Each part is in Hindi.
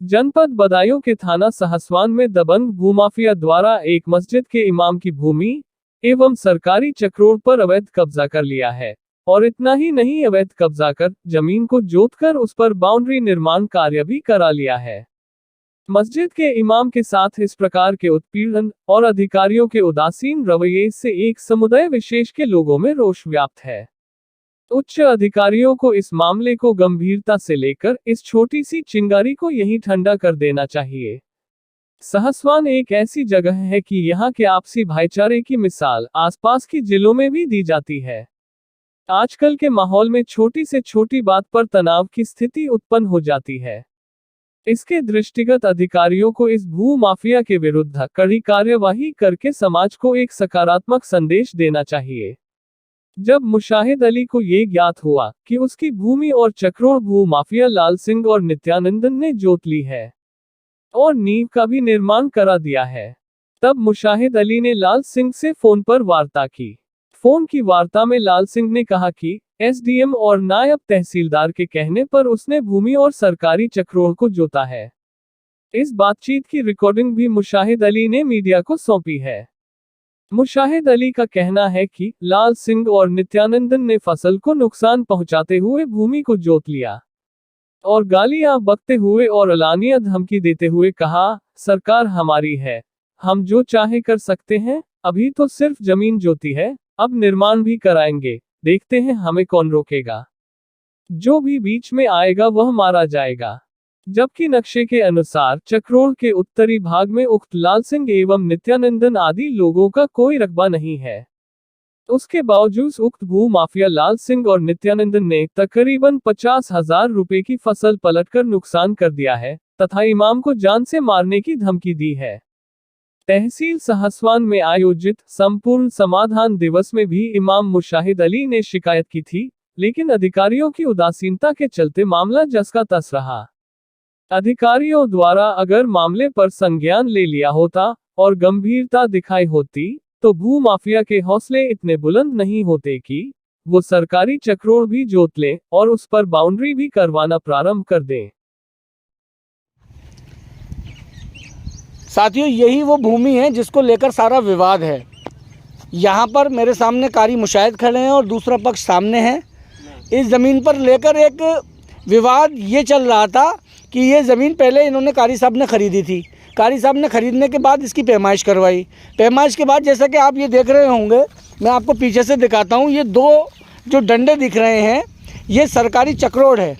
जनपद बदायूं के थाना सहसवान में दबंग भूमाफिया द्वारा एक मस्जिद के इमाम की भूमि एवं सरकारी चक्रोड़ पर अवैध कब्जा कर लिया है। और इतना ही नहीं, अवैध कब्जा कर जमीन को जोतकर उस पर बाउंड्री निर्माण कार्य भी करा लिया है। मस्जिद के इमाम के साथ इस प्रकार के उत्पीड़न और अधिकारियों के उदासीन रवैये से एक समुदाय विशेष के लोगों में रोष व्याप्त है। उच्च अधिकारियों को इस मामले को गंभीरता से लेकर इस छोटी सी चिंगारी को यहीं ठंडा कर देना चाहिए। सहसवान एक ऐसी जगह है कि यहाँ के आपसी भाईचारे की मिसाल आसपास की जिलों में भी दी जाती है। आजकल के माहौल में छोटी से छोटी बात पर तनाव की स्थिति उत्पन्न हो जाती है। इसके दृष्टिगत अधिकारियों को इस भू माफिया के विरुद्ध कड़ी कार्यवाही करके समाज को एक सकारात्मक संदेश देना चाहिए। जब मुशाहिद अली को ये ज्ञात हुआ कि उसकी भूमि और चक्रोड़ भू माफिया लाल सिंह और नित्यानंदन ने जोत ली है और नींव का भी निर्माण करा दिया है, तब मुशाहिद अली ने लाल सिंह से फोन पर वार्ता की। फोन की वार्ता में लाल सिंह ने कहा कि एसडीएम और नायब तहसीलदार के कहने पर उसने भूमि और सरकारी चक्रोड़ को जोता है। इस बातचीत की रिकॉर्डिंग भी मुशाहिद अली ने मीडिया को सौंपी है। मुशाहिद अली का कहना है कि लाल सिंह और नित्यानंदन ने फसल को नुकसान पहुंचाते हुए भूमि को जोत लिया और गालियां बकते हुए और अलानिया धमकी देते हुए कहा, सरकार हमारी है, हम जो चाहे कर सकते हैं, अभी तो सिर्फ जमीन जोती है, अब निर्माण भी कराएंगे, देखते हैं हमें कौन रोकेगा, जो भी बीच में आएगा वह मारा जाएगा। जबकि नक्शे के अनुसार चक्रोड़ के उत्तरी भाग में उक्त लाल सिंह एवं नित्यानंदन आदि लोगों का कोई रकबा नहीं है। उसके बावजूद उक्त भू माफिया लाल सिंह और नित्यानंदन ने तकरीबन 50,000 रुपए की फसल पलटकर नुकसान कर दिया है तथा इमाम को जान से मारने की धमकी दी है। तहसील सहसवान में आयोजित संपूर्ण समाधान दिवस में भी इमाम मुशाहिद अली ने शिकायत की थी, लेकिन अधिकारियों की उदासीनता के चलते मामला जस का तस रहा। अधिकारियों द्वारा अगर मामले पर संज्ञान ले लिया होता और गंभीरता दिखाई होती तो भू माफिया के हौसले इतने बुलंद नहीं होते कि वो सरकारी चक्रोड़ भी जोत लें और उस पर बाउंड्री भी करवाना प्रारंभ कर दें। साथियों, यही वो भूमि है जिसको लेकर सारा विवाद है। यहाँ पर मेरे सामने कारी मुशाहिद खड़े हैं और दूसरा पक्ष सामने है। इस ज़मीन पर लेकर एक विवाद ये चल रहा था कि ये ज़मीन पहले इन्होंने कारी साहब ने ख़रीदी थी। कारी साहब ने ख़रीदने के बाद इसकी पैमाइश करवाई। पैमाइश के बाद जैसा कि आप ये देख रहे होंगे, मैं आपको पीछे से दिखाता हूँ, ये दो जो डंडे दिख रहे हैं ये सरकारी चक्रोड़ है।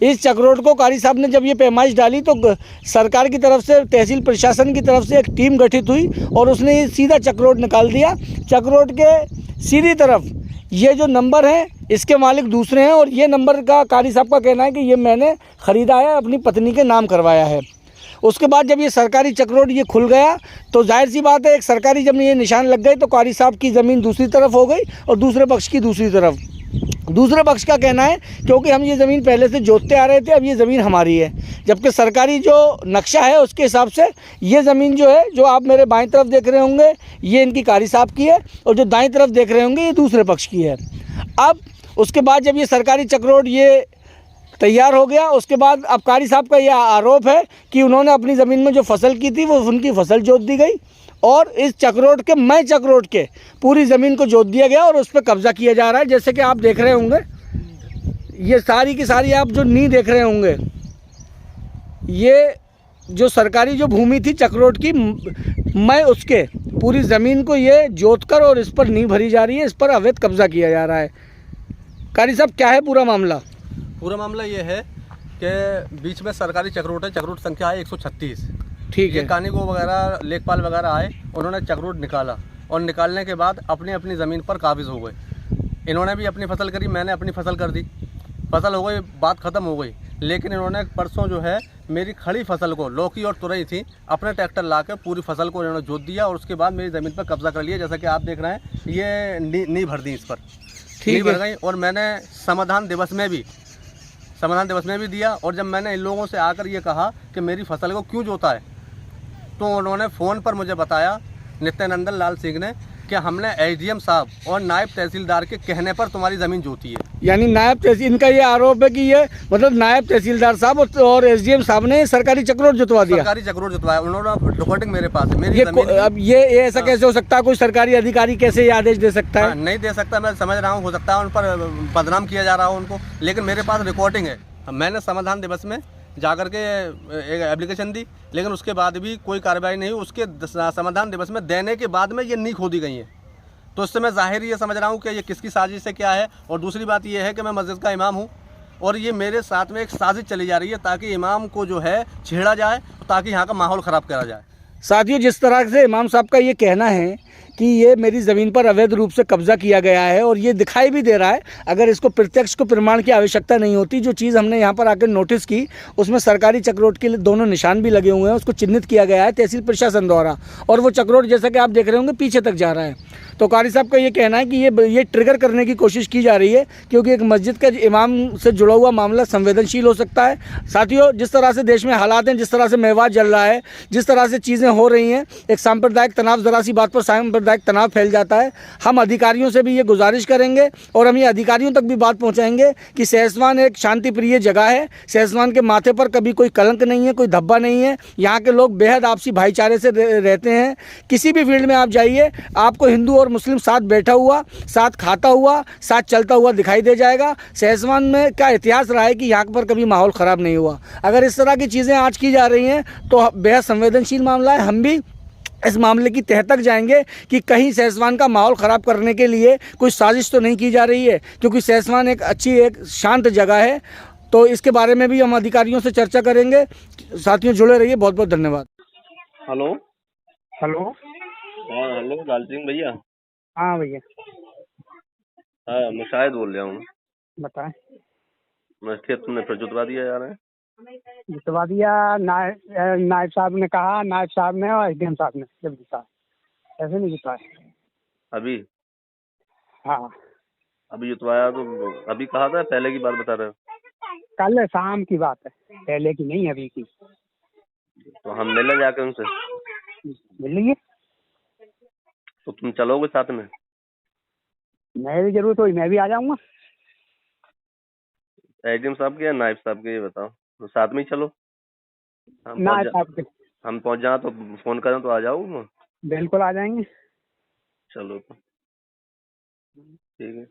इस चक्रोड़ को कारी साहब ने जब ये पैमाइश डाली तो सरकार की तरफ से, तहसील प्रशासन की तरफ से एक टीम गठित हुई और उसने ये सीधा चक्रोड़ निकाल दिया। चक्रोड़ के सीधी तरफ ये जो नंबर है इसके मालिक दूसरे हैं और ये नंबर का कारी साहब का कहना है कि ये मैंने ख़रीदा है, अपनी पत्नी के नाम करवाया है। उसके बाद जब ये सरकारी चक्रोड़ ये खुल गया तो जाहिर सी बात है, एक सरकारी जब ये निशान लग गए तो कारी साहब की ज़मीन दूसरी तरफ हो गई और दूसरे पक्ष की दूसरी तरफ। दूसरे पक्ष का कहना है क्योंकि हम ये ज़मीन पहले से जोतते आ रहे थे, अब ये ज़मीन हमारी है, जबकि सरकारी जो नक्शा है उसके हिसाब से ये ज़मीन जो है, जो आप मेरे बाईं तरफ देख रहे होंगे, ये इनकी कारी साहब की है और जो दाईं तरफ देख रहे होंगे ये दूसरे पक्ष की है। अब उसके बाद जब ये सरकारी चक्रोड़ ये तैयार हो गया, उसके बाद अब कारी साहब का यह आरोप है कि उन्होंने अपनी ज़मीन में जो फसल की थी वो उनकी फसल जोत दी गई और इस चक्रोड़ के, मैं चक्रोड़ के पूरी ज़मीन को जोत दिया गया और उस पर कब्ज़ा किया जा रहा है। जैसे कि आप देख रहे होंगे, ये सारी की सारी आप जो नींव देख रहे होंगे, ये जो सरकारी जो भूमि थी चक्रोड़ की, मैं उसके पूरी ज़मीन को ये जोत कर और इस पर नींव भरी जा रही है, इस पर अवैध कब्ज़ा किया जा रहा है। कारी साहब, क्या है पूरा मामला? पूरा मामला ये है कि बीच में सरकारी चक्रोड़ है, चक्रोड़ संख्या है 136। ठीक है। कानीगो वगैरह, लेखपाल वगैरह आए, उन्होंने चक्रोड़ निकाला और निकालने के बाद अपनी अपनी ज़मीन पर काबिज हो गए। इन्होंने भी अपनी फसल करी, मैंने अपनी फसल कर दी, फसल हो गई, बात ख़त्म हो गई। लेकिन इन्होंने परसों जो है मेरी खड़ी फसल को, लौकी और तुरई थी, अपने ट्रैक्टर ला कर पूरी फसल को इन्होंने जोत दिया और उसके बाद मेरी ज़मीन पर कब्जा कर लिया। जैसा कि आप देख रहे हैं, ये नींव भर दी इस पर, नींव भर गई। और मैंने समाधान दिवस में भी दिया और जब मैंने इन लोगों से आकर ये कहा कि मेरी फसल को क्यों जोता है, तो उन्होंने फ़ोन पर मुझे बताया, नित्यानंदन लाल सिंह ने, कि हमने एसडीएम साहब और नायब तहसीलदार के कहने पर तुम्हारी ज़मीन जोती है। यानी नायब तहसील, इनका ये आरोप है कि ये मतलब नायब तहसीलदार साहब और एसडीएम साहब ने सरकारी चक्रोट जुतवा दिया। सरकारी चक्रोट जुतवाया उन्होंने, रिकॉर्डिंग मेरे पास है। मेरी ये ज़मीन अब ये ऐसा कैसे हो सकता है? कोई सरकारी अधिकारी कैसे ये आदेश दे सकता है? नहीं दे सकता, मैं समझ रहा हूँ, हो सकता है उन पर बदनाम किया जा रहा हो उनको, लेकिन मेरे पास रिकॉर्डिंग है। मैंने समाधान दिवस में जाकर के एक एप्लीकेशन दी, लेकिन उसके बाद भी कोई कार्रवाई नहीं हुई। उसके समाधान दिवस में देने के बाद में ये नीक हो दी गई है। तो इससे मैं ज़ाहिर ये समझ रहा हूँ कि ये किसकी साजिश है, क्या है। और दूसरी बात ये है कि मैं मस्जिद का इमाम हूँ और ये मेरे साथ में एक साजिश चली जा रही है ताकि इमाम को जो है छेड़ा जाए, ताकि यहाँ का माहौल ख़राब करा जाए। साथियों, जिस तरह से इमाम साहब का ये कहना है कि ये मेरी ज़मीन पर अवैध रूप से कब्जा किया गया है और ये दिखाई भी दे रहा है, अगर इसको प्रत्यक्ष को प्रमाण की आवश्यकता नहीं होती, जो चीज़ हमने यहाँ पर आकर नोटिस की उसमें सरकारी चक्रोट के लिए दोनों निशान भी लगे हुए हैं, उसको चिन्हित किया गया है तहसील प्रशासन द्वारा, और वो चक्रोट जैसा कि आप देख रहे होंगे पीछे तक जा रहा है। तो कारी साहब का ये कहना है कि ये ट्रिगर करने की कोशिश की जा रही है, क्योंकि एक मस्जिद का इमाम से जुड़ा हुआ मामला संवेदनशील हो सकता है। साथियों, जिस तरह से देश में हालात हैं, जिस तरह से मेवात जल रहा है, जिस तरह से चीज़ें हो रही हैं, एक सांप्रदायिक तनाव, ज़रा सी बात पर सांप्रदायिक तनाव फैल जाता है। हम अधिकारियों से भी ये गुजारिश करेंगे और हम ये अधिकारियों तक भी बात पहुँचाएंगे कि सहसवान एक शांति प्रिय जगह है। सहसवान के माथे पर कभी कोई कलंक नहीं है, कोई धब्बा नहीं है। यहाँ के लोग बेहद आपसी भाईचारे से रहते हैं। किसी भी फील्ड में आप जाइए, आपको हिंदू और मुस्लिम साथ बैठा हुआ, साथ खाता हुआ, साथ चलता हुआ दिखाई दे जाएगा। सहसवान में क्या इतिहास रहा है कि यहाँ पर कभी माहौल ख़राब नहीं हुआ। अगर इस तरह की चीज़ें आज की जा रही हैं तो बेहद संवेदनशील मामला है। हम भी इस मामले की तह तक जाएंगे कि कहीं सहसवान का माहौल ख़राब करने के लिए कोई साजिश तो नहीं की जा रही है, क्योंकि सहसवान एक अच्छी, एक शांत जगह है। तो इसके बारे में भी हम अधिकारियों से चर्चा करेंगे। साथियों, जुड़े रहिए। बहुत बहुत धन्यवाद। हेलो। हेलो। हाँ हेलो, लाल सिंह भैया। हाँ भैया, हाँ मुशाहिद बोल रहा हूँ। बताएं। मैं खेत तुमने फिर जुतवा दिया जा रहा है। जितवा दिया नायब साहब ने कहा, नायब साहब ने और एसडीएम साहब ने जब जिता, ऐसे नहीं जितवाए। अभी हाँ, अभी जुतवाया तो अभी कहा था, पहले की बात बता रहे हो? कल शाम की बात है, पहले की नहीं, अभी की। तो हम मिले जाके उनसे। मिल लीजिए। तो तुम चलोगे साथ में? मैं भी जरूरत हुई मैं भी आ जाऊंगा। एसडीएम साहब के या नायब साहब के, ये बताओ। तो साथ में ही चलो। नायब साहब के। हम पहुंच जाए तो फोन करें तो आ जाओ। बिल्कुल आ जाएंगे। चलो तो ठीक है।